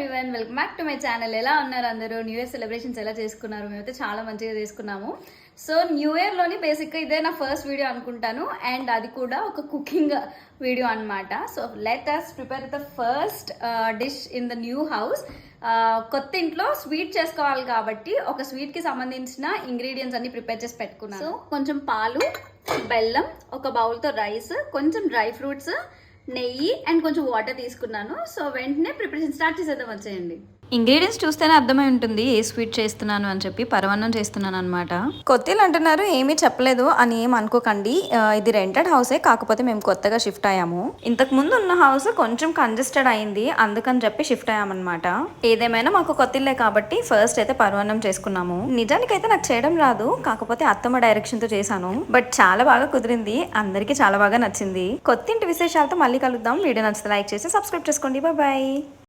Everyone, welcome back to my channel. ఎలా ఉన్నారు అందరూ? న్యూ ఇయర్ సెలబ్రేషన్స్ ఎలా చేసుకున్నారు? మేమైతే చాలా మంచిగా చేసుకున్నాము. సో న్యూ ఇయర్లోని బేసిక్గా ఇదే నా ఫస్ట్ వీడియో అనుకుంటాను, అండ్ అది కూడా ఒక కుకింగ్ వీడియో అనమాట. So let us prepare the first dish in the new house. కొత్త ఇంట్లో స్వీట్ చేసుకోవాలి కాబట్టి ఒక స్వీట్కి సంబంధించిన ఇంగ్రీడియంట్స్ అన్ని ప్రిపేర్ చేసి పెట్టుకున్నాను. సో కొంచెం పాలు, బెల్లం, ఒక బౌల్తో రైస్, కొంచెం డ్రై ఫ్రూట్స్, నెయ్యి అండ్ కొంచెం వాటర్ తీసుకున్నాను. సో వెంటనే ప్రిపరేషన్ స్టార్ట్ చేసేద్దాం, వచ్చేయండి. ఇంగ్రీడియంట్స్ చూస్తేనే అర్థమై ఉంటుంది ఏ స్వీట్ చేస్తున్నాను అని చెప్పి. పరమాన్నం చేస్తున్నాను అనమాట. కొత్తలు అంటున్నారు, ఏమీ చెప్పలేదు అని ఏం అనుకోకండి. ఇది రెంటెడ్ హౌసే, కాకపోతే మేము కొత్తగా షిఫ్ట్ అయ్యాము. ఇంతకు ముందు ఉన్న హౌస్ కొంచెం కంజెస్టెడ్ అయింది, అందుకని చెప్పి షిఫ్ట్ అయ్యామన్నమాట. ఏదేమైనా మాకు కొత్తిల్లే కాబట్టి ఫస్ట్ అయితే పరమాన్నం చేసుకున్నాము. నిజానికైతే నాకు చేయడం రాదు, కాకపోతే అత్తమ్మ డైరెక్షన్ తో చేశాను. బట్ చాలా బాగా కుదిరింది, అందరికీ చాలా బాగా నచ్చింది. కొత్తింటి విశేషాలతో మళ్ళీ కలుద్దాం. వీడియో నచ్చితే లైక్ చేసి సబ్స్క్రైబ్ చేసుకోండి. బాయ్.